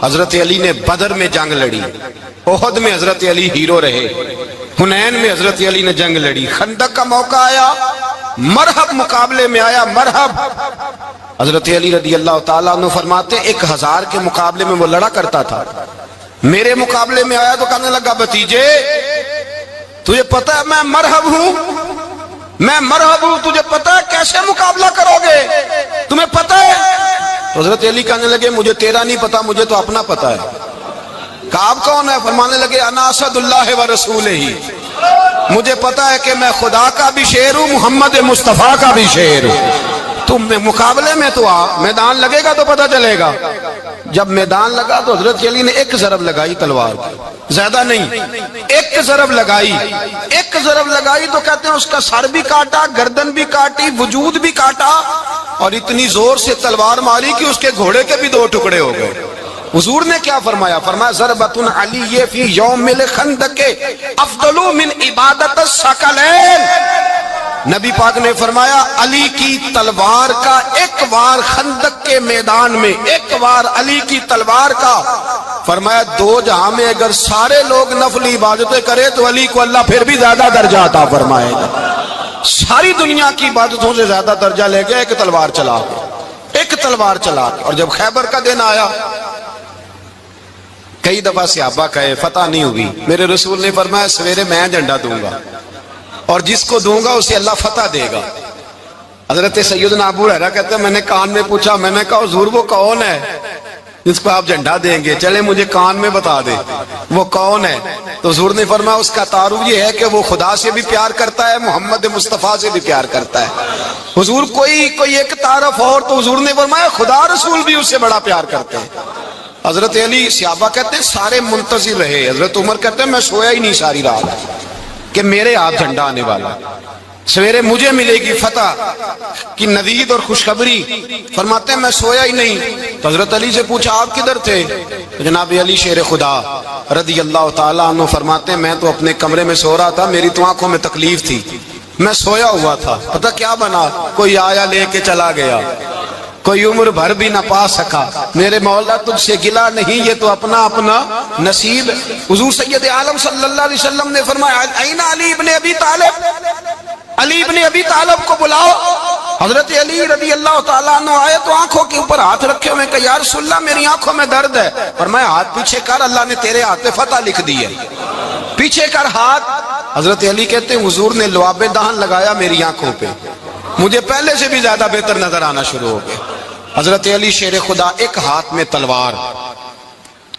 حضرت علی نے بدر میں جنگ لڑی، احد میں حضرت علی ہیرو رہے، حنین میں حضرت علی نے جنگ لڑی، خندق کا موقع آیا، مرحب مقابلے میں آیا، مرحب۔ حضرت علی رضی اللہ تعالیٰ عنہ فرماتے 1000 کے مقابلے میں وہ لڑا کرتا تھا، میرے مقابلے میں آیا تو کہنے لگا بھتیجے تجھے پتہ ہے میں مرحب ہوں، میں مرحب ہوں، تجھے پتہ ہے کیسے مقابلہ کرو گے، تمہیں پتہ ہے؟ تو حضرت علی کہنے لگے مجھے تیرا نہیں پتا، مجھے تو اپنا پتہ ہے۔ کعب کون ہے؟ فرمانے لگے انا اسد اللہ و رسولہ، مجھے پتا ہے کہ میں خدا کا بھی شیر ہوں، محمد مصطفیٰ کا بھی شیر ہوں۔ تم مقابلے میں تو آ، میدان لگے گا تو پتہ چلے گا۔ جب میدان لگا تو حضرت علی نے ایک ضرب لگائی تلوار کی، زیادہ نہیں، ایک ضرب لگائی، ایک ضرب لگائی تو کہتے ہیں اس کا سر بھی کاٹا، گردن بھی کاٹی، وجود بھی کاٹا، اور اتنی زور سے تلوار ماری کہ اس کے گھوڑے کے بھی 2 ٹکڑے ہو گئے۔ حضور نے کیا فرمایا؟ فرمایا ضربۃ علی فی یوم الخندق افضل من عبادت الثقلین۔ نبی پاک نے فرمایا علی کی تلوار کا ایک وار خندق کے میدان میں، ایک وار علی کی تلوار کا، فرمایا 2 جہاں میں اگر سارے لوگ نفل عبادتیں کرے تو علی کو اللہ پھر بھی زیادہ درجہ عطا فرمائے گا۔ ساری دنیا کی عبادتوں سے زیادہ درجہ لے گیا ایک تلوار چلا کے، ایک تلوار چلا کے۔ اور جب خیبر کا دن آیا، کئی دفعہ صحابہ کہے فتح نہیں ہوئی، میرے رسول نے فرمایا سویرے میں جھنڈا دوں گا اور جس کو دوں گا اسے اللہ فتح دے گا۔ حضرت سیدنا ابو ہریرہ کہتے ہیں میں نے کان میں پوچھا، میں نے کہا حضور وہ کون ہے جس کو آپ جھنڈا دیں گے؟ چلے مجھے کان میں بتا دے وہ کون ہے۔ تو حضور نے فرمایا اس کا تعارف یہ ہے کہ وہ خدا سے بھی پیار کرتا ہے، محمد مصطفیٰ سے بھی پیار کرتا ہے۔ حضور کوئی ایک تعارف اور، تو حضور نے فرمایا خدا رسول بھی اس سے بڑا پیار کرتے ہیں۔ حضرت علی، صحابہ کہتے ہیں سارے منتظر رہے، حضرت عمر کہتے ہیں میں سویا ہی نہیں ساری رات کہ میرے ہاتھ جھنڈا آنے والا، سویرے مجھے ملے گی فتح کی نوید اور خوشخبری۔ فرماتے ہیں میں سویا ہی نہیں۔ تو حضرت علی سے پوچھا آپ کدھر تھے؟ جناب علی شیر خدا رضی اللہ تعالیٰ عنہ فرماتے ہیں میں تو اپنے کمرے میں سو رہا تھا، میری تو آنکھوں میں تکلیف تھی، میں سویا ہوا تھا، پتہ کیا بنا؟ کوئی آیا لے کے چلا گیا، کوئی عمر بھر بھی نہ پا سکا۔ میرے مولا تجھ سے گلا نہیں، یہ تو اپنا اپنا نصیب۔ حضور سید عالم صلی اللہ علیہ وسلم نے فرمایا این علی ابن ابی طالب، علی ابن ابی طالب کو بلاؤ۔ حضرت علی رضی اللہ تعالیٰ عنہ آئے تو آنکھوں کے اوپر ہاتھ رکھے ہوئے کہ یا رسول اللہ میری آنکھوں میں درد ہے۔ فرمایا ہاتھ پیچھے کر، اللہ نے تیرے ہاتھ پہ فتح لکھ دی ہے، پیچھے کر ہاتھ۔ حضرت علی کہتے ہیں حضور نے لعاب دہن لگایا میری آنکھوں پہ، مجھے پہلے سے بھی زیادہ بہتر نظر آنا شروع ہو گیا۔ حضرت علی شیر خدا ایک ہاتھ میں تلوار،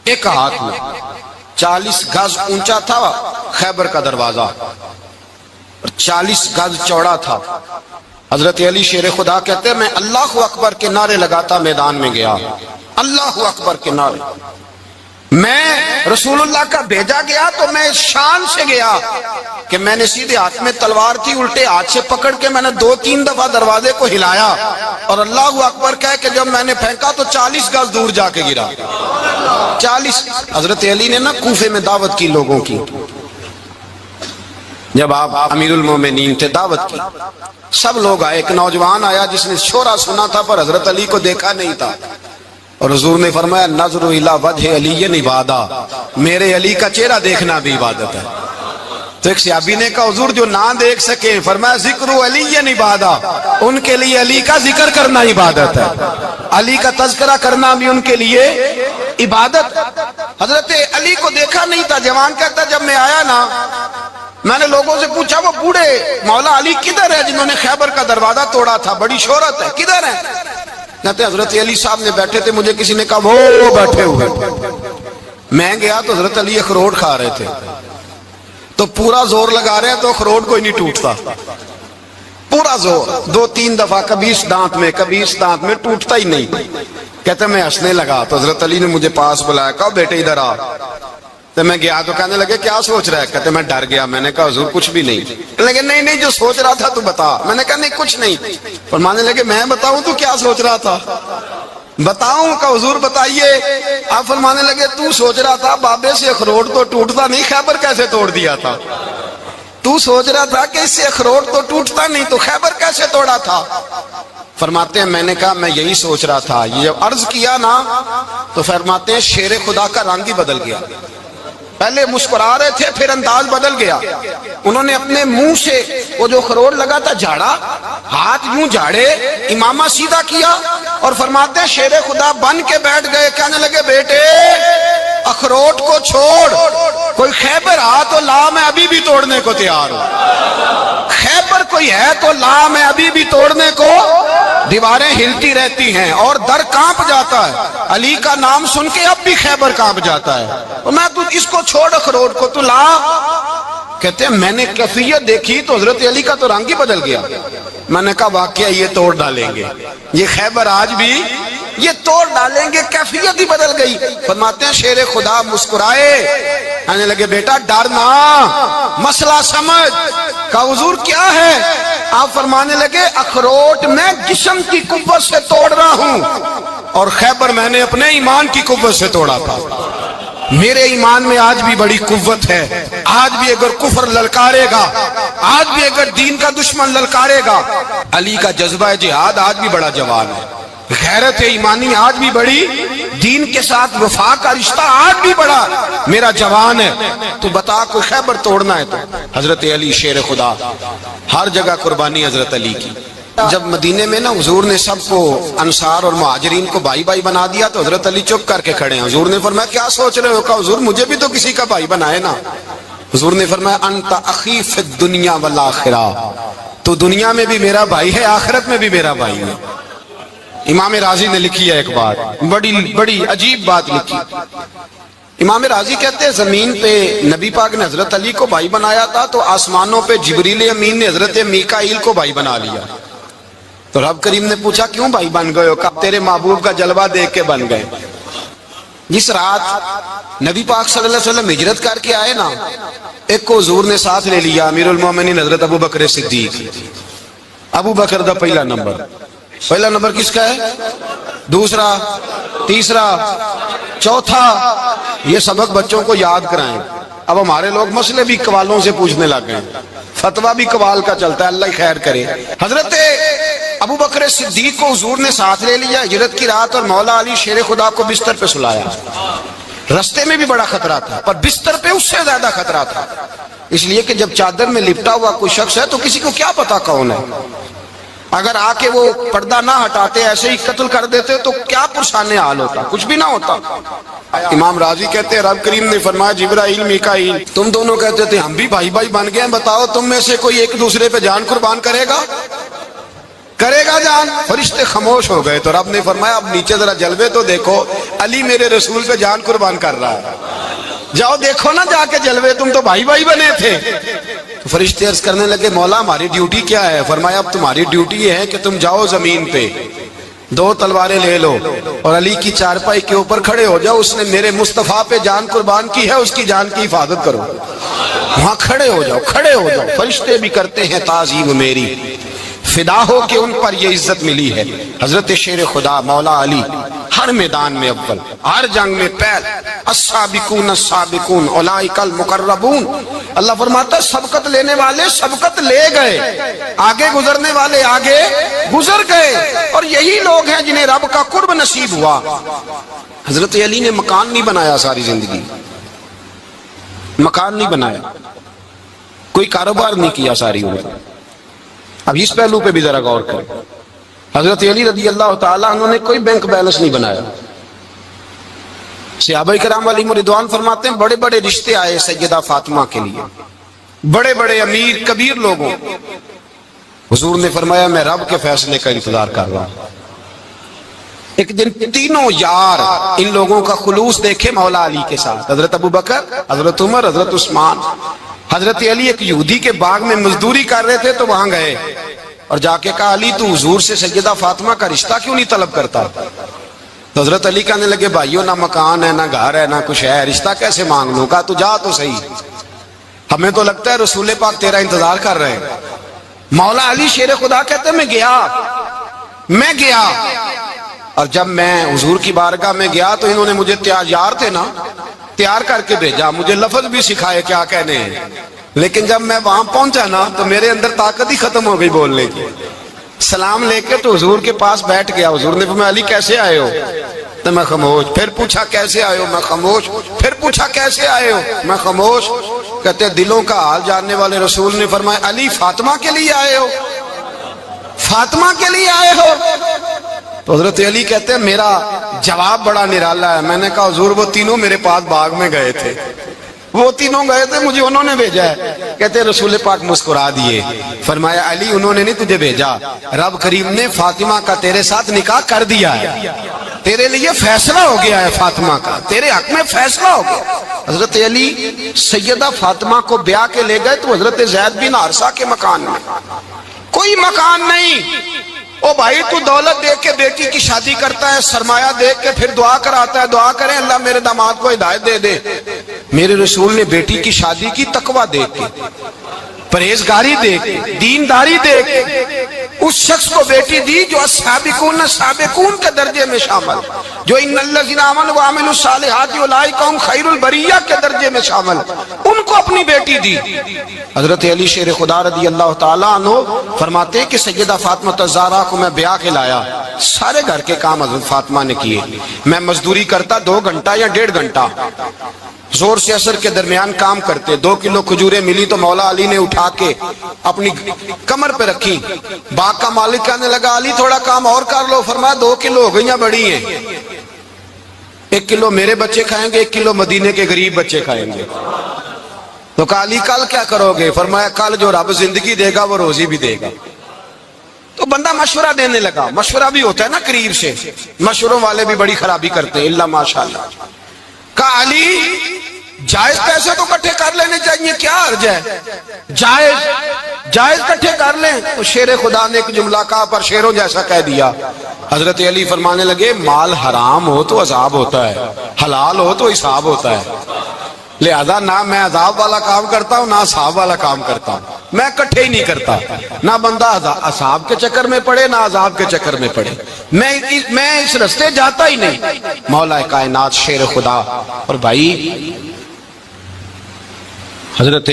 ایک ہاتھ میں 40 گز اونچا تھا خیبر کا دروازہ، 40 گز چوڑا تھا۔ حضرت علی شیر خدا کہتے ہیں میں اللہ اکبر کے نعرے لگاتا میدان میں گیا، اللہ اکبر کے نعرے۔ میں رسول اللہ کا بھیجا گیا تو میں شان سے گیا کہ میں نے سیدھے ہاتھ میں تلوار تھی، الٹے ہاتھ سے پکڑ کے میں نے 2-3 دفعہ دروازے کو ہلایا اور اللہ اکبر کہہ کہ جب میں نے پھینکا تو 40 گز دور جا کے گرا، 40۔ حضرت علی نے نا کوفے میں دعوت کی لوگوں کی، جب آپ امیر المومنین تھے دعوت کی، سب لوگ آئے، ایک نوجوان آیا جس نے شورا سنا تھا پر حضرت علی کو دیکھا نہیں تھا، اور حضور نے فرمایا نظر الی وجہ علی عبادہ، میرے علی کا چہرہ دیکھنا بھی عبادت ہے۔ تو ایک صحابی نے کہا حضور جو نہ دیکھ سکے، فرمایا ذکر علی عبادہ، ان کے لیے علی کا ذکر کرنا عبادت ہے، علی کا تذکرہ کرنا بھی ان کے لیے عبادت۔ حضرت علی کو دیکھا نہیں تھا، جوان کہتا جب میں آیا نا میں نے لوگوں سے پوچھا وہ بوڑھے مولا علی کدھر ہے جنہوں نے خیبر کا دروازہ توڑا تھا، بڑی شہرت ہے، کدھر ہے؟ کہتے حضرت علی صاحب نے بیٹھے تھے، مجھے کسی نے کہا وہ بیٹھے ہوئے۔ میں گیا تو حضرت علی اخروٹ کھا رہے تھے، تو پورا زور لگا رہے ہیں تو اخروٹ کوئی نہیں ٹوٹتا، پورا زور 2-3 دفعہ، کبھی اس دانت میں کبھی اس دانت میں، ٹوٹتا ہی نہیں۔ کہتے میں ہنسنے لگا تو حضرت علی نے مجھے پاس بلایا، کہا بیٹے ادھر آ۔ تو میں گیا تو کہنے لگے کیا سوچ رہا ہے؟ کہتے میں ڈر گیا، میں نے کہا حضور کچھ بھی نہیں۔ کہنے لگے نہیں جو سوچ رہا تھا تو بتا۔ میں نے کہا نہیں کچھ نہیں۔ فرمانے لگے میں بتاؤں تو کیا سوچ رہا تھا؟ بتاؤں؟ کہ حضور بتائیے۔ آپ فرمانے لگے تو سوچ رہا تھا بابے سے اخروٹ تو ٹوٹتا نہیں، خیبر کیسے توڑ دیا تھا؟ تو سوچ رہا تھا کہ اس سے اخروٹ تو ٹوٹتا نہیں تو خیبر کیسے توڑا تھا؟ فرماتے ہیں میں نے کہا میں یہی سوچ رہا تھا. یہ جب عرض کیا نا تو فرماتے ہیں شیر خدا کا رنگ ہی بدل گیا. پہلے مسکرا رہے تھے پھر انداز بدل گیا. انہوں نے اپنے منہ سے وہ جو خروٹ لگا تھا جھاڑا, ہاتھ یوں جھاڑے, امامہ سیدھا کیا اور فرماتے ہیں شیر خدا بن کے بیٹھ گئے. کہنے لگے بیٹے اخروٹ کو چھوڑ, کوئی خیبر آ تو لا, میں ابھی بھی توڑنے کو تیار ہوں. خیبر کوئی ہے تو لا, میں ابھی بھی توڑنے کو. دیواریں ہلتی رہتی ہیں اور در کانپ جاتا ہے. علی کا نام سن کے اب بھی خیبر کانپ جاتا ہے. اور میں تو اس کو چھوڑ اخروٹ کو, تو لا. کہتے ہیں میں نے کیفیت دیکھی تو حضرت علی کا تو رنگ ہی بدل گیا. میں نے کہا واقعہ یہ توڑ ڈالیں گے, یہ خیبر آج بھی یہ توڑ ڈالیں گے, کیفیت ہی بدل گئی. فرماتے ہیں شیر خدا مسکرائے, کہنے لگے بیٹا ڈرنا, مسئلہ سمجھ. کہا حضور کیا ہے؟ آپ فرمانے لگے اخروٹ میں جسم کی قوت سے توڑ رہا ہوں اور خیبر میں نے اپنے ایمان کی قوت سے توڑا تھا. میرے ایمان میں آج بھی بڑی قوت ہے. آج بھی اگر کفر للکارے گا, آج بھی اگر دین کا دشمن للکارے گا, علی کا جذبہ جہاد آج بھی بڑا جوان ہے. غیرت ایمانی آج بھی بڑی, دین کے ساتھ وفا کا رشتہ آج بھی بڑا میرا جوان ہے. تو بتا کوئی خیبر توڑنا ہے تو حضرت علی شیر خدا, ہر جگہ قربانی حضرت علی کی. جب مدینے میں نا حضور نے سب کو انصار اور مہاجرین کو بھائی بھائی بنا دیا تو حضرت علی چپ کر کے کھڑے ہیں. حضور نے فرمایا کیا سوچ رہے ہو؟ کہا حضور مجھے بھی تو کسی کا بھائی بنائے نا. حضور نے فرمایا انت اخی فی الدنیا والآخرہ, تو دنیا میں بھی میرا بھائی ہے, آخرت میں بھی میرا بھائی ہے. امام راضی نے لکھی ہے ایک بات, بڑی عجیب بات لکھی. امام راضی کہتے ہیں زمین پہ نبی پاک نے حضرت علی کو بھائی بنایا تھا تو آسمانوں پہ جبریل امین نے حضرت میکائیل کو بھائی بنا لیا. تو رب کریم نے پوچھا کیوں بھائی بن گئے ہو؟ کہا تیرے محبوب کا جلوہ دیکھ کے بن گئے. جس رات نبی پاک صلی اللہ علیہ وسلم ہجرت کر کے آئے نا, ایک کو حضور نے ساتھ لے لیا, امیر المومنین حضرت ابو بکر صدیق. ابو بکر دا پہلا نمبر کس کا ہے؟ دوسرا, تیسرا, چوتھا. یہ سبق بچوں کو یاد کرائیں. اب ہمارے لوگ مسئلے بھی قوالوں سے پوچھنے لگ گئے, فتویٰ بھی قوال کا چلتا ہے, اللہ خیر کرے. حضرت ابو بکر صدیق کو حضور نے ساتھ لے لیا ہجرت کی رات, اور مولا علی شیر خدا کو بستر پہ سلایا. رستے میں بھی بڑا خطرہ تھا پر بستر پہ اس سے زیادہ خطرہ تھا, اس لیے کہ جب چادر میں لپٹا ہوا کوئی شخص ہے تو کسی کو کیا پتا کون ہے. اگر آ کے وہ پردہ نہ ہٹاتے ایسے ہی قتل کر دیتے تو کیا پرسان حال ہوتا, کچھ بھی نہ ہوتا. امام راضی کہتے ہیں رب کریم نے فرمایا جبرائیل میکائیل تم دونوں کہتے تھے ہم بھی بھائی بھائی بن گئے ہیں, بتاؤ تم میں سے کوئی ایک دوسرے پہ جان قربان کرے گا جان؟ فرشتے خاموش ہو گئے. تو رب نے فرمایا اب نیچے ذرا جلوے تو دیکھو, علی میرے رسول پہ جان قربان کر رہا ہے, جاؤ دیکھو نا جا کے جلوے, تم تو بھائی بھائی بنے تھے. تو فرشتے عرض کرنے لگے مولا ہماری ڈیوٹی کیا ہے؟ فرمایا اب تمہاری ڈیوٹی یہ ہے کہ تم جاؤ زمین پہ 2 تلواریں لے لو اور علی کی چارپائی کے اوپر کھڑے ہو جاؤ, اس نے میرے مصطفیٰ پہ جان قربان کی ہے, اس کی جان کی حفاظت کرو. وہاں کھڑے ہو جاؤ. فرشتے بھی کرتے ہیں تعظیم میری, فدا ہو کہ ان پر یہ عزت ملی ہے. حضرت شیر خدا مولا علی ہر میدان میں اول, ہر جنگ میں پہل. السابقون السابقون اولئک المقربون. اللہ فرماتا ہے سبقت لینے والے سبقت لے گئے, آگے گزرنے والے آگے گزر گئے, اور یہی لوگ ہیں جنہیں رب کا قرب نصیب ہوا. حضرت علی نے مکان نہیں بنایا ساری زندگی, مکان نہیں بنایا, کوئی کاروبار نہیں کیا ساری عمر. اب اس پہلو پہ بھی ذرا غور کریں. حضرت علی رضی اللہ تعالیٰ عنہ نے کوئی بینک بیلنس نہیں بنایا. صحابہ کرام علیہم رضوان فرماتے ہیں بڑے بڑے رشتے آئے سیدہ فاطمہ کے لیے, بڑے بڑے امیر کبیر لوگوں. حضور نے فرمایا میں رب کے فیصلے کا انتظار کر رہا ہوں. ایک دن تینوں یار ان لوگوں کا خلوص دیکھے مولا علی کے ساتھ, حضرت ابو بکر, حضرت عمر, حضرت عثمان. حضرت علی ایک یہودی کے باغ میں مزدوری کر رہے تھے تو وہاں گئے اور جا کے کہا علی تو حضور سے سیدہ فاطمہ کا رشتہ کیوں نہیں طلب کرتا؟ تو حضرت علی کہنے لگے بھائیو نہ مکان ہے نہ گھر ہے نہ کچھ ہے, رشتہ کیسے مانگ لوں؟ کہا تو جا تو صحیح, ہمیں تو لگتا ہے رسول پاک تیرا انتظار کر رہے ہیں. مولا علی شیر خدا کہتے میں گیا اور جب میں حضور کی بارگاہ میں گیا تو انہوں نے مجھے یار تھے نا تیار کر کے بھیجا, مجھے لفظ بھی سکھائے کیا کہنے ہیں, لیکن جب میں وہاں پہنچا نا تو میرے اندر طاقت ہی ختم ہو گئی بولنے کی. سلام لے کے تو حضور کے پاس بیٹھ گیا. حضور نے فرمایا علی کیسے آئے ہو؟ تو میں خاموش. پھر پوچھا کیسے آئے ہو؟ میں خاموش. پھر پوچھا کیسے آئے ہو؟ میں خاموش. کہتے دلوں کا حال جاننے والے رسول نے فرمایا علی فاطمہ کے لیے آئے ہو؟ فاطمہ کے لیے آئے ہو؟ تو حضرت علی کہتے ہیں میرا جواب بڑا نرالا ہے. میں نے کہا حضور وہ تینوں میرے پاس باغ میں گئے تھے, وہ تینوں گئے تھے, مجھے انہوں نے بھیجا ہے. کہتے رسول پاک مسکرا دیے, فرمایا علی انہوں نے نہیں تجھے بھیجا, رب کریم نے فاطمہ کا تیرے ساتھ نکاح کر دیا ہے, تیرے لیے فیصلہ ہو گیا ہے فاطمہ کا, تیرے حق میں فیصلہ ہو گیا. حضرت علی سیدہ فاطمہ کو بیاہ کے لے گئے تو حضرت زید بن حارثہ کے مکان میں, کوئی مکان نہیں. او بھائی تو دولت دیکھ کے بیٹی کی شادی کرتا ہے, سرمایہ دیکھ کے پھر دعا کراتا ہے, دعا کریں اللہ میرے داماد کو ہدایت دے دے. میرے رسول نے بیٹی کی شادی کی تقوی دیکھ کے, پرہیزگاری دیکھ کے, دینداری دیکھ کے اس شخص کو بیٹی دی جو السابقون السابقون کے درجے میں شامل, جو ان الذین آمنوا وعملوا الصالحات اولئک هم خیر البریہ کے درجے میں شامل, ان کو اپنی بیٹی دی. حضرت علی شیر خدا رضی اللہ تعالیٰ عنہ فرماتے کہ سیدہ فاطمہ الزہرا کو میں بیاہ کے لایا, سارے گھر کے کام حضرت فاطمہ نے کیے. میں مزدوری کرتا 2 گھنٹہ یا 1.5 گھنٹہ, زور سے عصر کے درمیان کام کرتے. 2 کلو کھجوریں ملی تو مولا علی نے اٹھا کے اپنی کمر پہ رکھی. باغ کا مالک کہنے لگا علی تھوڑا کام اور کر لو. فرمایا 2 کلو ہو گئیاں بڑی ہیں, 1 کلو میرے بچے کھائیں گے, 1 کلو مدینے کے غریب بچے کھائیں گے. تو کہا علی کل کیا کرو گے؟ فرمایا کل جو رب زندگی دے گا وہ روزی بھی دے گا. تو بندہ مشورہ دینے لگا. مشورہ بھی ہوتا ہے نا قریب سے, مشوروں والے بھی بڑی خرابی کرتے ہیں اللہ ماشاءاللہ. کہا علی جائز پیسے تو کٹھے کر لینے چاہیے, کیا حرج ہے, جائز کٹھے کر لیں. تو شیر خدا نے ایک جملہ کہا پر شیروں جیسا کہہ دیا. حضرت علی فرمانے لگے مال حرام ہو تو عذاب ہوتا ہے, حلال ہو تو حساب ہوتا ہے. لہذا نہ میں عذاب والا کام کرتا ہوں نہ حساب والا کام کرتا ہوں, میں کٹھے ہی نہیں کرتا. نہ بندہ حساب کے چکر میں پڑے نہ عذاب کے چکر میں پڑے, میں اس رستے جاتا ہی نہیں. مولا کائنات شیر خدا. اور بھائی حضرت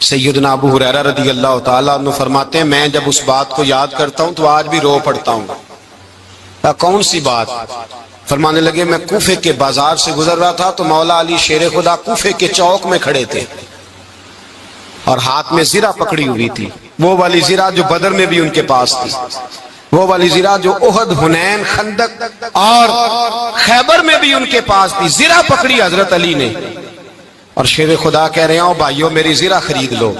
سیدنا ابو ہریرہ رضی اللہ تعالیٰ عنہ فرماتے ہیں میں جب اس بات کو یاد کرتا ہوں تو آج بھی رو پڑتا ہوں. کون سی بات؟ فرمانے لگے میں کوفے کے بازار سے گزر رہا تھا تو مولا علی شیر خدا کوفے کے چوک میں کھڑے تھے اور ہاتھ میں زرہ پکڑی ہوئی تھی, وہ والی زرہ جو بدر میں بھی ان کے پاس تھی, وہ والی زرہ جو احد, حنین, خندق اور خیبر میں بھی ان کے پاس تھی. زرہ پکڑی حضرت علی نے اور شیر خدا کہہ رہے ہیں بھائیو میری زرہ خرید لو.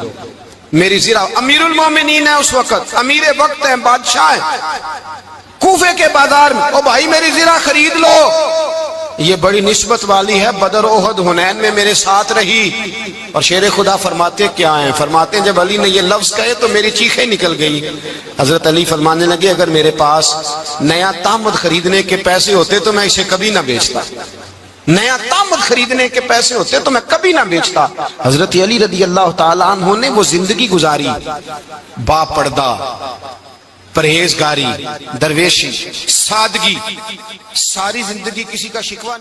میری زرہ, امیر المومنین ہے اس وقت, امیر وقت ہیں, بادشاہ ہیں کوفے کے بازار میں, او بھائی میری زرہ خرید لو. یہ بڑی نسبت والی ہے, بدر احد حنین میں میرے ساتھ رہی. اور شیر خدا فرماتے کیا ہیں؟ فرماتے ہیں جب علی نے یہ لفظ کہے تو میری چیخیں نکل گئی. حضرت علی فرمانے لگے اگر میرے پاس نیا تامد خریدنے کے پیسے ہوتے تو میں اسے کبھی نہ بیچتا, نیا تامد خریدنے کے پیسے ہوتے تو میں کبھی نہ بیچتا. حضرت علی رضی اللہ تعالیٰ عنہ نے وہ زندگی گزاری, با پردہ, پرہیزگاری, درویشی, سادگی, ساری زندگی کسی کا شکوہ